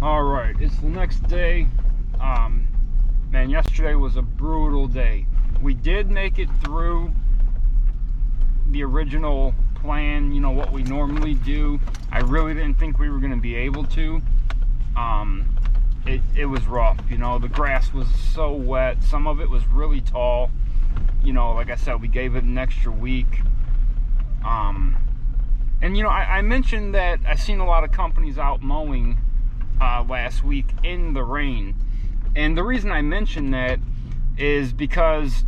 All right, it's the next day. Man, yesterday was a brutal day. We did make it through the original plan, you know, what we normally do. I really didn't think we were going to be able to. It was rough, you know. The grass was so wet. Some of it was really tall. You know, like I said, we gave it an extra week. And you know, I mentioned that I seen a lot of companies out mowing last week in the rain. And the reason I mentioned that is because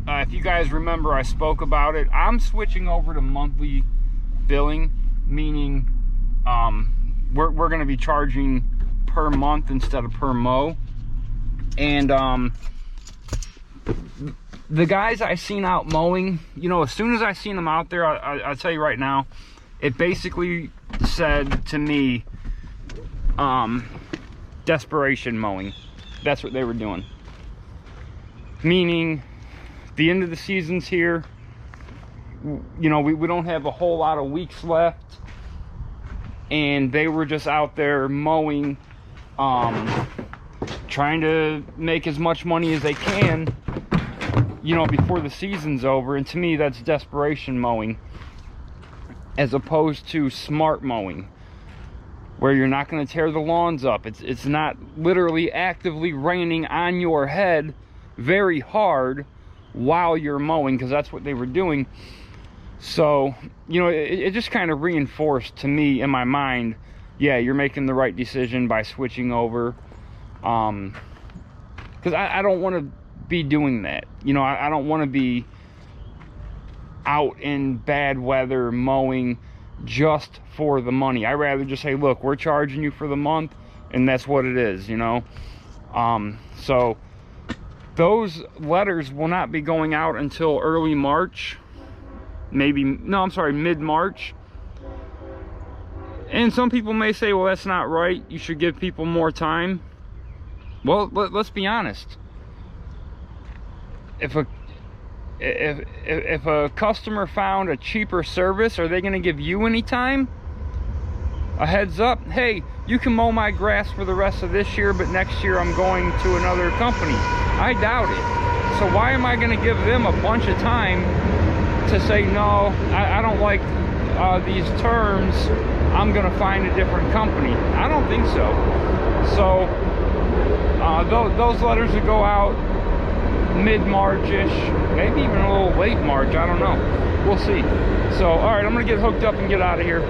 if you guys remember, I spoke about it. I'm switching over to monthly billing, meaning we're going to be charging per month instead of per mow. And the guys I seen out mowing, you know, as soon as I seen them out there, I'll tell you right now, it basically said to me, desperation mowing. That's what they were doing. Meaning, the end of the season's here. You know, we don't have a whole lot of weeks left. And they were just out there mowing, trying to make as much money as they can, you know, before the season's over. And to me, that's desperation mowing, as opposed to smart mowing, where you're not going to tear the lawns up. It's not literally actively raining on your head very hard while you're mowing, because that's what they were doing. So, you know, it just kind of reinforced to me in my mind, yeah, you're making the right decision by switching over. Because I don't want to be doing that. You know, I don't want to be out in bad weather mowing just for the money. I rather just say, look, we're charging you for the month, and that's what it is, you know. So those letters will not be going out until early March, mid-March. And some people may say, well, that's not right, you should give people more time. Well, let's be honest. If a customer found a cheaper service, are they going to give you any time? A heads up, hey, you can mow my grass for the rest of this year, but next year I'm going to another company. I doubt it. So why am I going to give them a bunch of time to say, no, I don't like these terms, I'm going to find a different company? I don't think so. So those letters would go out mid-March-ish, maybe even a little late March, I don't know. We'll see. So, all right, I'm going to get hooked up and get out of here.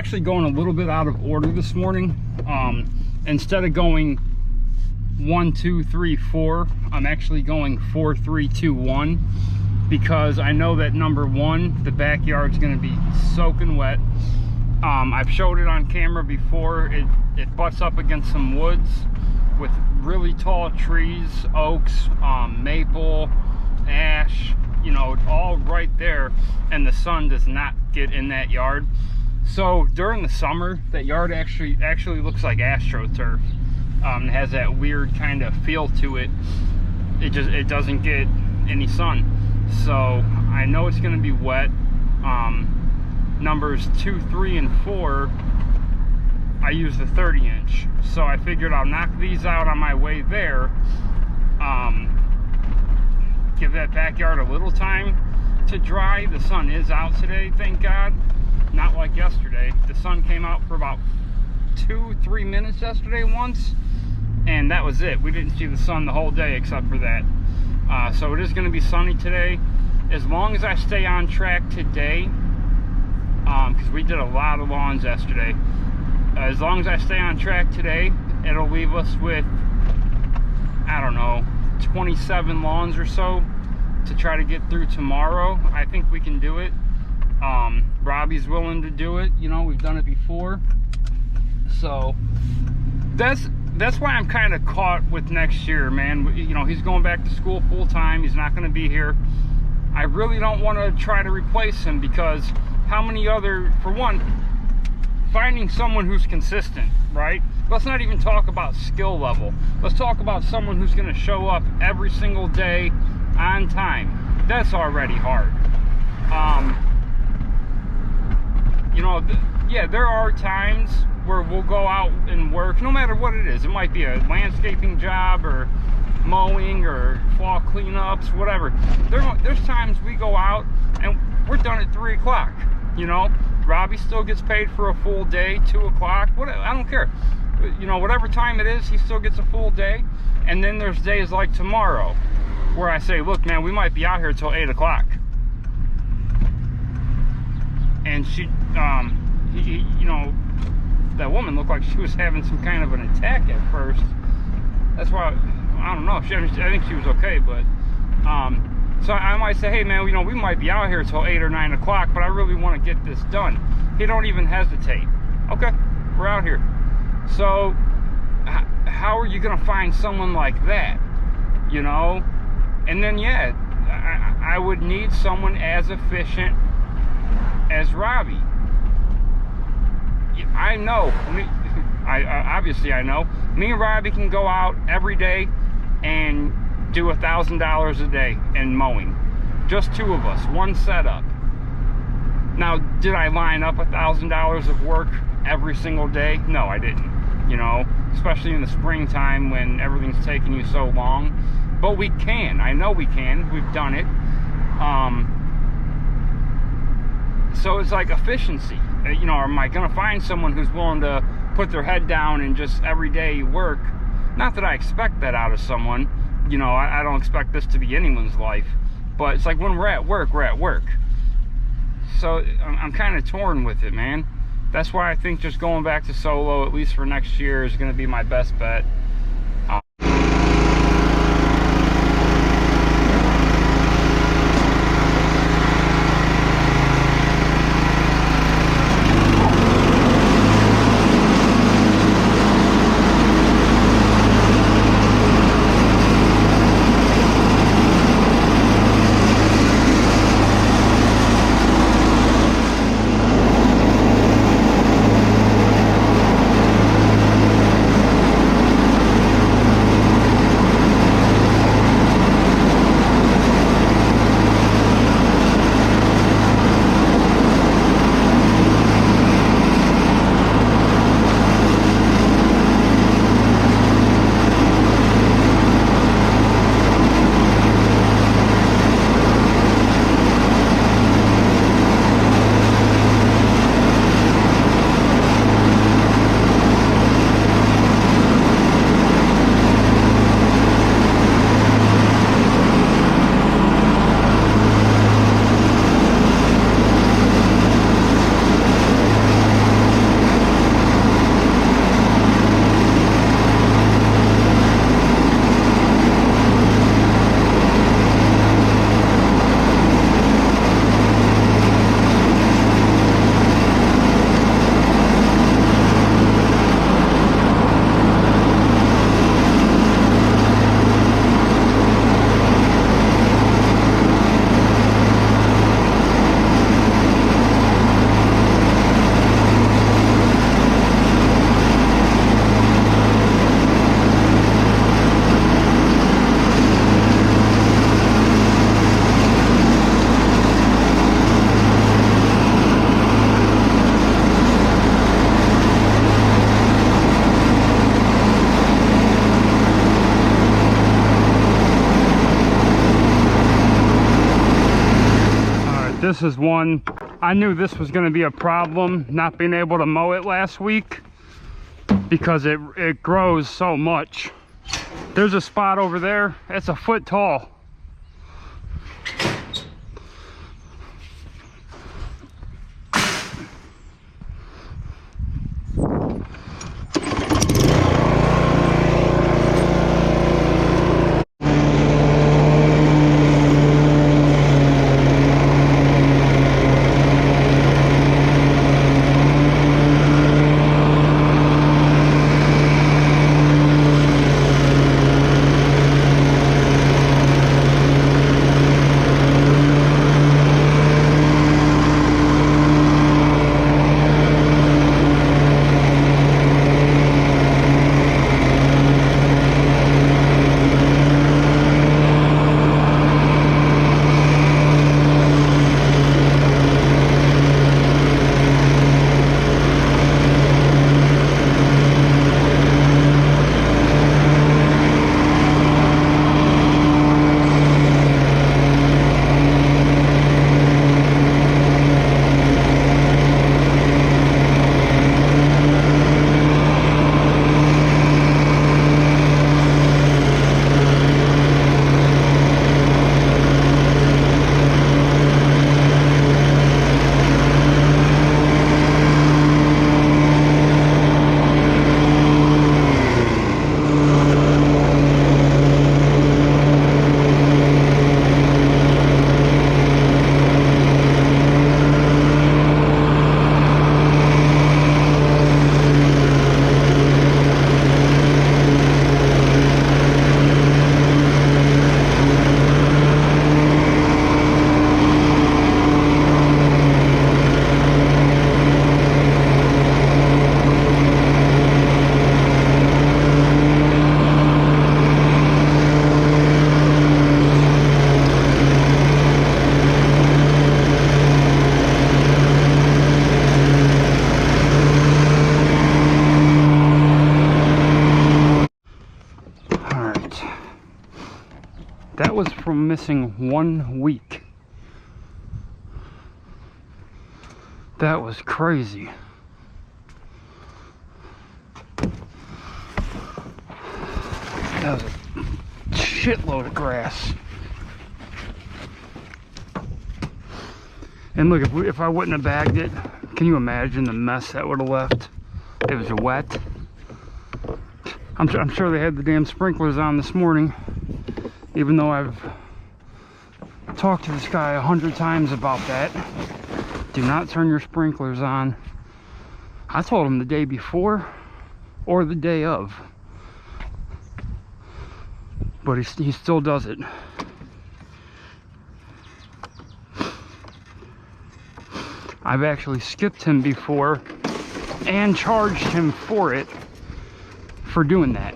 actually going a little bit out of order this morning. Instead of going 1, 2, 3, 4, I'm actually going 4, 3, 2, 1, because I know that number one, the backyard's going to be soaking wet. I've showed it on camera before. It butts up against some woods with really tall trees, oaks, maple, ash, you know, all right there, and the sun does not get in that yard. So during the summer, that yard actually looks like AstroTurf. It has that weird kind of feel to it. It doesn't get any sun, so I know it's going to be wet. Numbers 2, 3, and 4, I use the 30-inch, so I figured I'll knock these out on my way there. Give that backyard a little time to dry. The sun is out today, thank God. Not like yesterday. The sun came out for about 2-3 minutes yesterday once, and that was it. We didn't see the sun the whole day except for that. So it is going to be sunny today. As long as I stay on track today, because we did a lot of lawns yesterday. As long as I stay on track today, it'll leave us with, I don't know, 27 lawns or so to try to get through tomorrow. I think we can do it. Robbie's willing to do it. You know, we've done it before. So that's why I'm kind of caught with next year, man. You know, he's going back to school full time. He's not going to be here. I really don't want to try to replace him, because how many other, for one, finding someone who's consistent, right? Let's not even talk about skill level. Let's talk about someone who's going to show up every single day on time. That's already hard. You know, yeah, there are times where we'll go out and work, no matter what it is. It might be a landscaping job or mowing or fall cleanups, whatever. There's times we go out and we're done at 3 o'clock. You know, Robbie still gets paid for a full day, 2 o'clock, whatever, I don't care. You know, whatever time it is, he still gets a full day. And then there's days like tomorrow where I say, look, man, we might be out here till 8 o'clock. And she, you know, that woman looked like she was having some kind of an attack at first. That's why, I don't know, I think she was okay, but, so I might say, hey man, you know, we might be out here till 8 or 9 o'clock, but I really want to get this done. He don't even hesitate. Okay, we're out here. So, how are you going to find someone like that? You know? And then, yeah, I would need someone as efficient as Robbie. I know, obviously I know, me and Robbie can go out every day and do $1,000 a day in mowing. Just 2 of us, one setup. Now, did I line up $1,000 of work every single day? No, I didn't. You know, especially in the springtime when everything's taking you so long. But we can. I know we can. We've done it. So it's like efficiency. You know, am I going to find someone who's willing to put their head down and just every day work? Not that I expect that out of someone. You know, I don't expect this to be anyone's life. But it's like when we're at work, we're at work. So I'm kind of torn with it, man. That's why I think just going back to solo, at least for next year, is going to be my best bet. this is one. I knew this was going to be a problem, not being able to mow it last week, because it grows so much. There's a spot over there, it's a foot tall. That was from missing 1 week. That was crazy. That was a shitload of grass. And look, if I wouldn't have bagged it, can you imagine the mess that would have left? It was wet. I'm sure they had the damn sprinklers on this morning, even though I've talked to this guy 100 times about that. Do not turn your sprinklers on. I told him the day before or the day of, but he still does it. I've actually skipped him before and charged him for it, for doing that.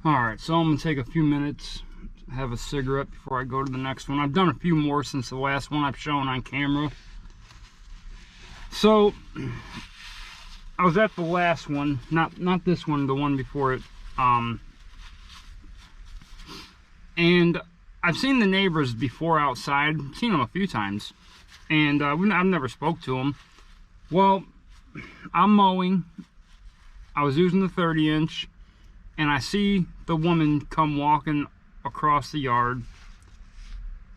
Alright, so I'm going to take a few minutes, have a cigarette before I go to the next one. I've done a few more since the last one I've shown on camera. So, I was at the last one, not this one, the one before it. And I've seen the neighbors before outside, seen them a few times. And I've never spoke to them. Well, I'm mowing. I was using the 30-inch. And I see the woman come walking across the yard.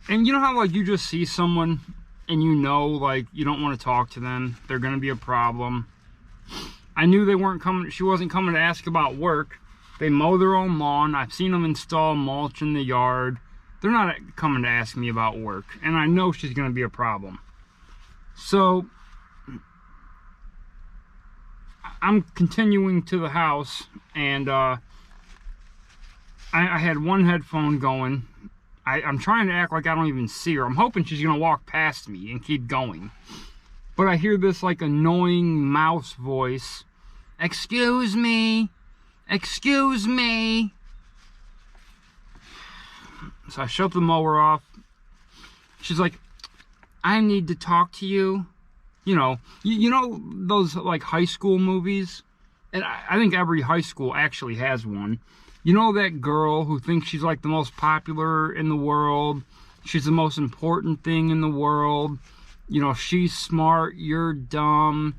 And you know how, like, you just see someone and you know, like, you don't want to talk to them. They're going to be a problem. I knew they weren't coming. She wasn't coming to ask about work. They mow their own lawn. I've seen them install mulch in the yard. They're not coming to ask me about work. And I know she's going to be a problem. So I'm continuing to the house, and I had one headphone going. I'm trying to act like I don't even see her. I'm hoping she's gonna walk past me and keep going. But I hear this like annoying mouse voice. Excuse me. Excuse me. So I shut the mower off. She's like, I need to talk to you. You know, you know those like high school movies? And I think every high school actually has one. You know that girl who thinks she's like the most popular in the world? She's the most important thing in the world. You know, she's smart, you're dumb.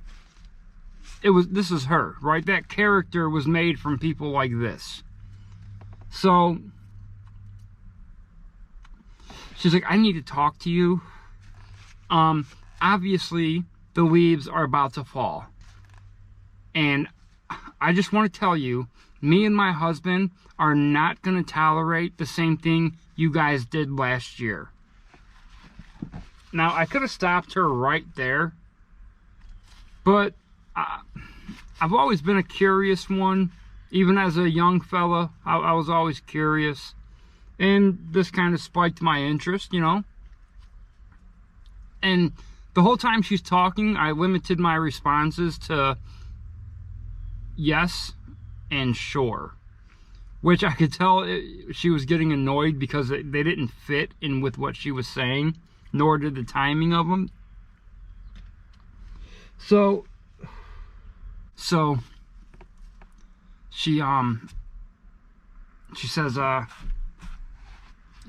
This is her, right? That character was made from people like this. So she's like, I need to talk to you. Obviously the leaves are about to fall. And I just want to tell you, me and my husband are not going to tolerate the same thing you guys did last year. Now, I could have stopped her right there, but I've always been a curious one. Even as a young fella, I was always curious. And this kind of spiked my interest, you know. And the whole time she's talking, I limited my responses to yes and sure, which I could tell she was getting annoyed because they didn't fit in with what she was saying, nor did the timing of them. So she says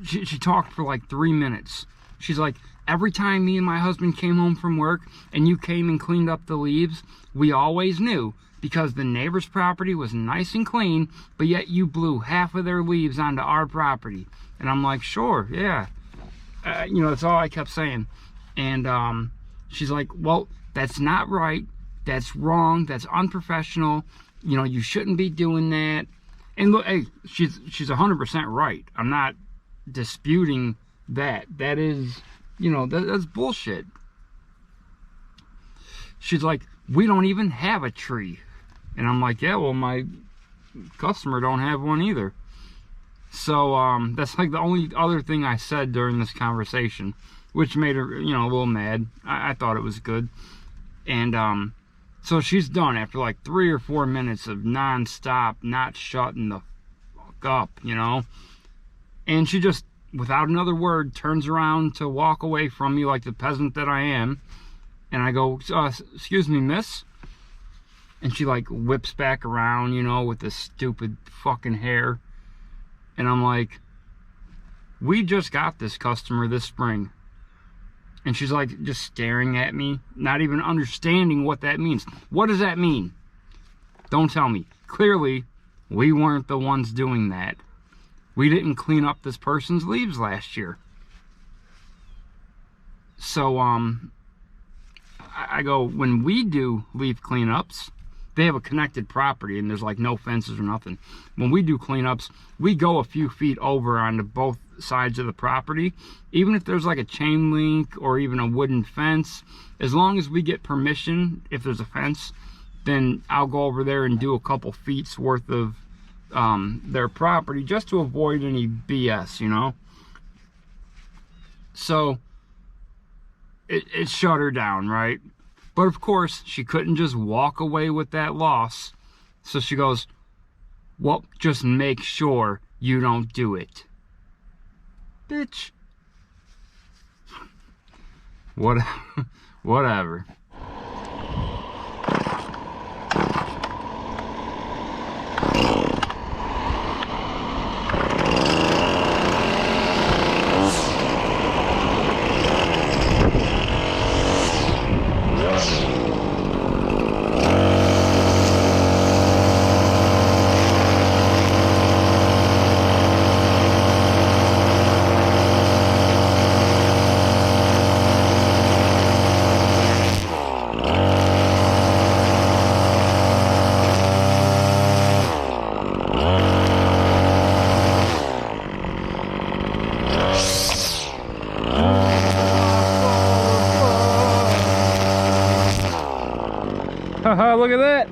she talked for like 3 minutes. She's like, every time me and my husband came home from work and you came and cleaned up the leaves, we always knew, because the neighbor's property was nice and clean, but yet you blew half of their leaves onto our property. And I'm like, sure, yeah. You know, that's all I kept saying. And she's like, well, that's not right. That's wrong. That's unprofessional. You know, you shouldn't be doing that. And look, hey, she's 100% right. I'm not disputing that. That is, you know, that's bullshit. She's like, we don't even have a tree. And I'm like, yeah, well, my customer don't have one either. So that's like the only other thing I said during this conversation, which made her, you know, a little mad. I thought it was good. And so she's done after like 3 or 4 minutes of non-stop not shutting the fuck up, you know. And she just, without another word, turns around to walk away from me like the peasant that I am. And I go, excuse me, miss? And she like whips back around, you know, with this stupid fucking hair. And I'm like, we just got this customer this spring. And she's like just staring at me, not even understanding what that means. What does that mean? Don't tell me. Clearly, we weren't the ones doing that. We didn't clean up this person's leaves last year. So, I go, when we do leaf cleanups, they have a connected property and there's like no fences or nothing. When we do cleanups, we go a few feet over onto both sides of the property. Even if there's like a chain link or even a wooden fence, as long as we get permission, if there's a fence, then I'll go over there and do a couple feet's worth of their property just to avoid any BS, you know. So it shut her down, right? But of course, she couldn't just walk away with that loss. So she goes, well, just make sure you don't do it. Bitch. Whatever. Haha, look at that.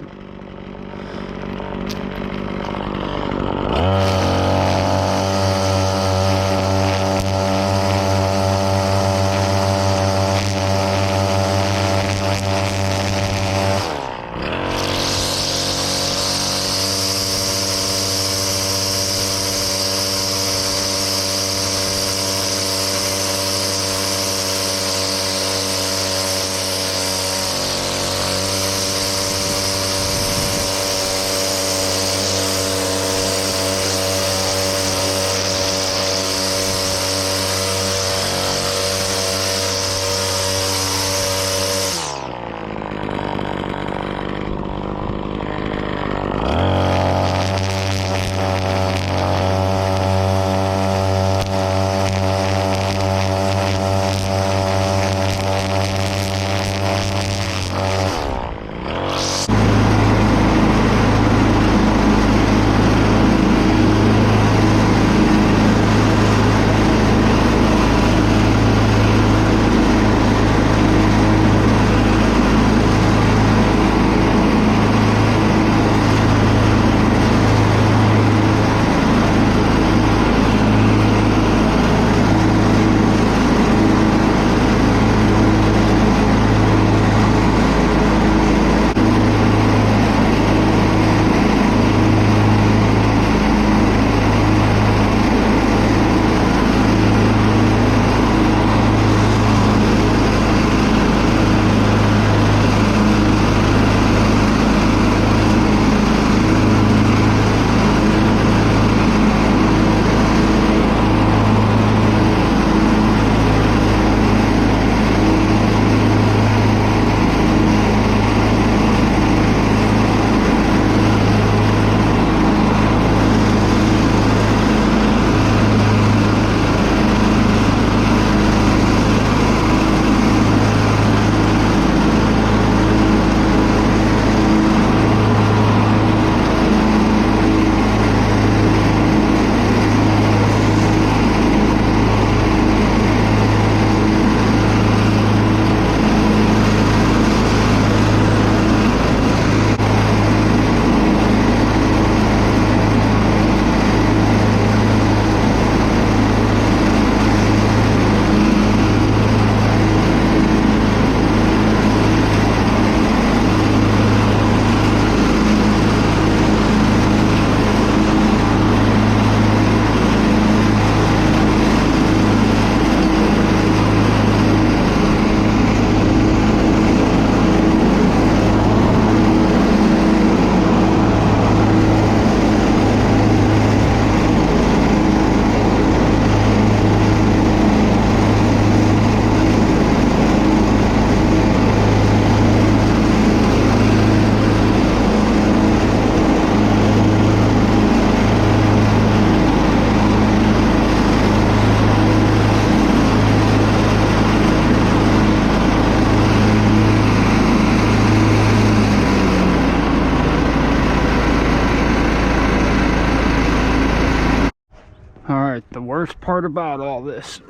All right, the worst part about all this.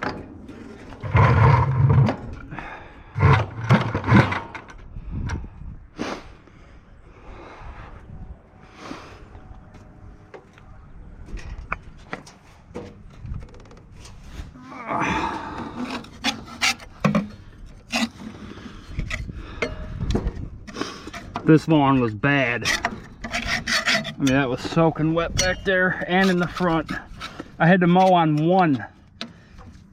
This lawn was bad. I mean, that was soaking wet back there and in the front. I had to mow on one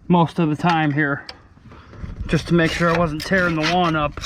most of the time here, just to make sure I wasn't tearing the lawn up.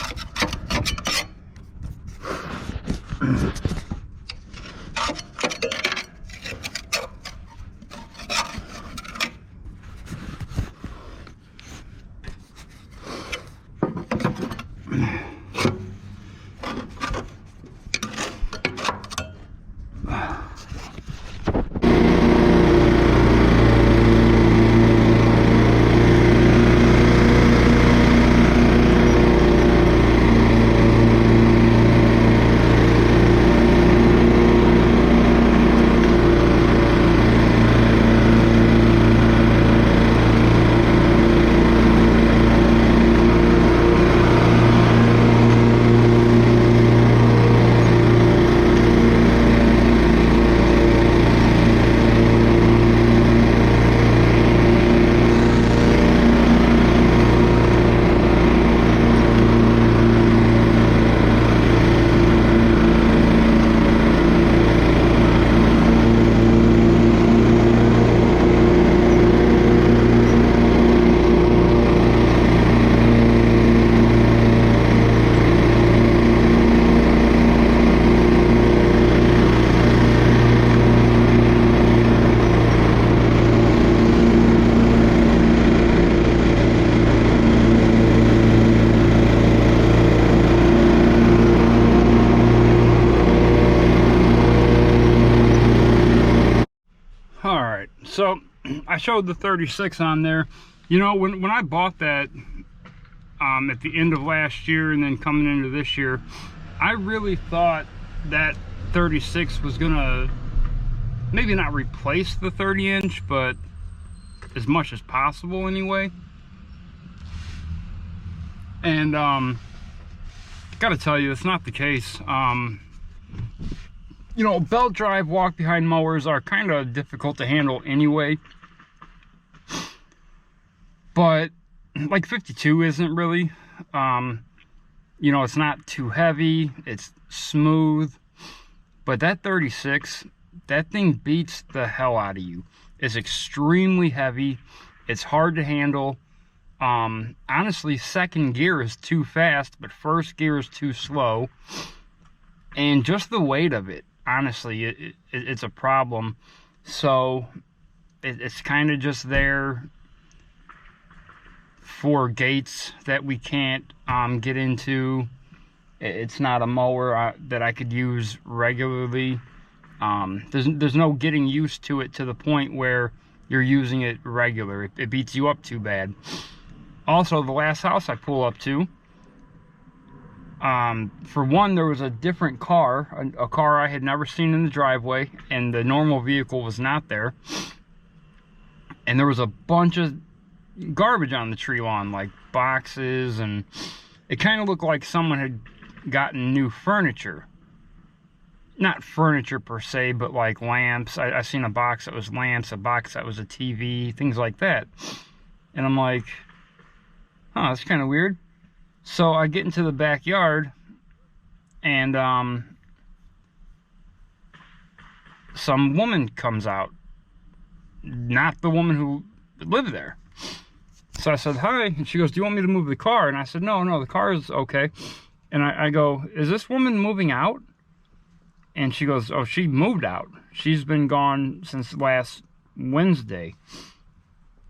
So I showed the 36 on there. You know, when I bought that at the end of last year and then coming into this year, I really thought that 36 was gonna maybe not replace the 30-inch, but as much as possible anyway. And gotta tell you, it's not the case. You know, belt drive walk behind mowers are kind of difficult to handle anyway, but like 52 isn't really. You know, it's not too heavy, it's smooth, but that 36, that thing beats the hell out of you. It's extremely heavy, it's hard to handle. Honestly, second gear is too fast, but first gear is too slow, and just the weight of it, honestly, it's a problem. So it's kind of just there for gates that we can't get into. It's not a mower that I could use regularly. There's no getting used to it to the point where you're using it regular. It beats you up too bad. Also, the last house I pull up to, for one, there was a different car, a car I had never seen in the driveway, and the normal vehicle was not there. And there was a bunch of garbage on the tree lawn, like boxes, and it kind of looked like someone had gotten new furniture. Not furniture per se, but like lamps. I seen a box that was lamps, a box that was a TV, things like that. And I'm like, huh, that's kind of weird. So I get into the backyard, and some woman comes out. Not the woman who lived there. So I said, hi, and she goes, do you want me to move the car? And I said, no, the car is okay. And I go, is this woman moving out? And she goes, oh, she moved out. She's been gone since last Wednesday.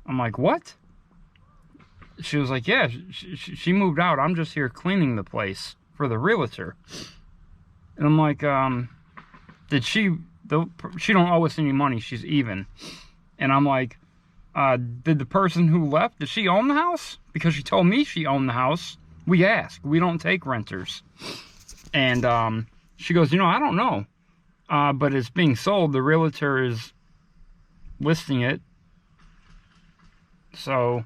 I'm like, what? She was like, yeah, she moved out. I'm just here cleaning the place for the realtor. And I'm like, she don't owe us any money. She's even. And I'm like, did the person who left, did she own the house? Because she told me she owned the house. We ask. We don't take renters. And she goes, I don't know. But it's being sold. The realtor is listing it So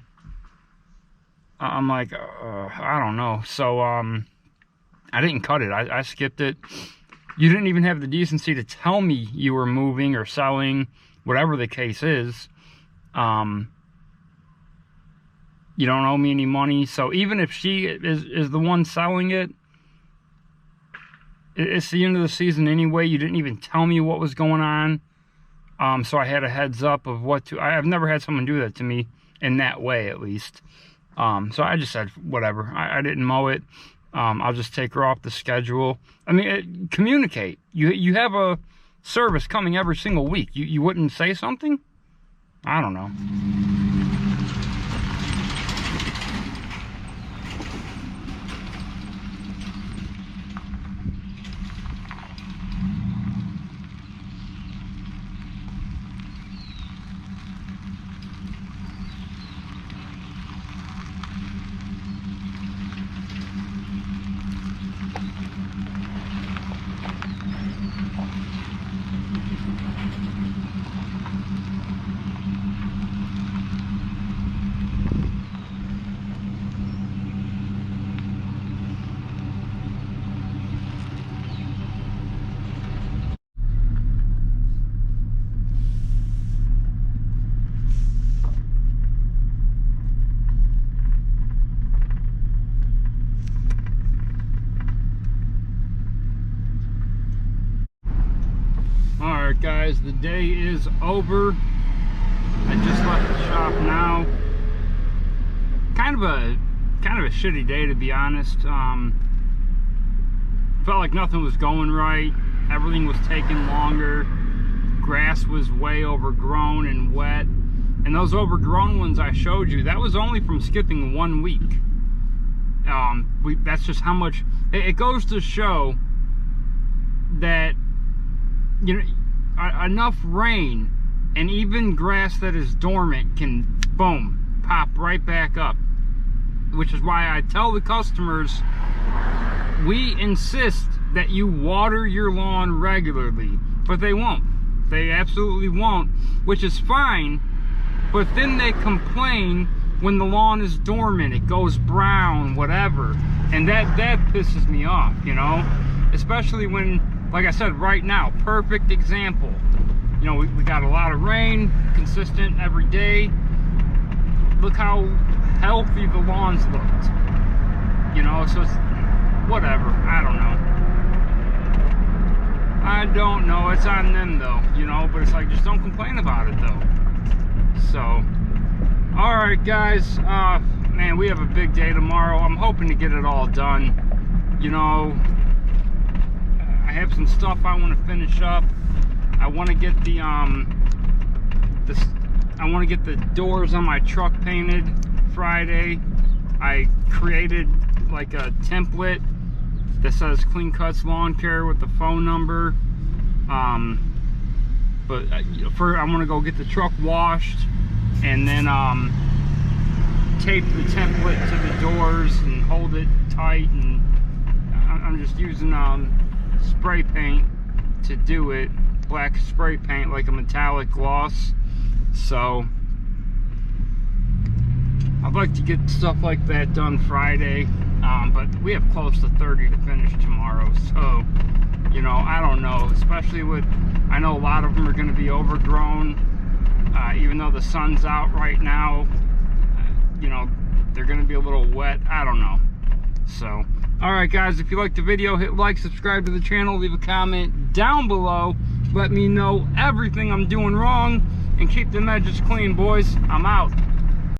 I'm like, I don't know. So I didn't cut it. I skipped it. You didn't even have the decency to tell me you were moving or selling, whatever the case is. You don't owe me any money. So even if she is the one selling it, it's the end of the season anyway. You didn't even tell me what was going on. So I had a heads up of what to... I've never had someone do that to me in that way, at least. So I just said, whatever. I didn't mow it. I'll just take her off the schedule. I mean, communicate. You have a service coming every single week. You wouldn't say something? I don't know. Alright guys, the day is over. I just left the shop now. Kind of a shitty day, to be honest. Felt like nothing was going right. Everything was taking longer. Grass was way overgrown and wet. And those overgrown ones I showed you, that was only from skipping 1 week. That's just how much it goes to show that, you know, enough rain and even grass that is dormant can, boom, pop right back up. Which is why I tell the customers, we insist that you water your lawn regularly, but they won't. They absolutely won't, which is fine, but then they complain when the lawn is dormant, it goes brown, whatever, and that pisses me off, you know, especially when, like I said, right now, perfect example. You know, we got a lot of rain, consistent every day. Look how healthy the lawns looked. You know, so it's whatever. I don't know. It's on them though, you know, but it's like, just don't complain about it though. So, alright guys, man, we have a big day tomorrow. I'm hoping to get it all done. You know, I have some stuff I want to finish up. I want to get the doors on my truck painted Friday. I created like a template that says Clean Cuts Lawn Care with the phone number. But first I want to go get the truck washed and then tape the template to the doors and hold it tight, and I'm just using spray paint to do it, black spray paint, like a metallic gloss. So I'd like to get stuff like that done Friday, but we have close to 30 to finish tomorrow, so you know, I don't know, especially with, I know a lot of them are going to be overgrown, even though the sun's out right now. You know, they're going to be a little wet. I don't know. So, alright guys, if you liked the video, hit like, subscribe to the channel, leave a comment down below. Let me know everything I'm doing wrong, and keep them edges clean, boys. I'm out.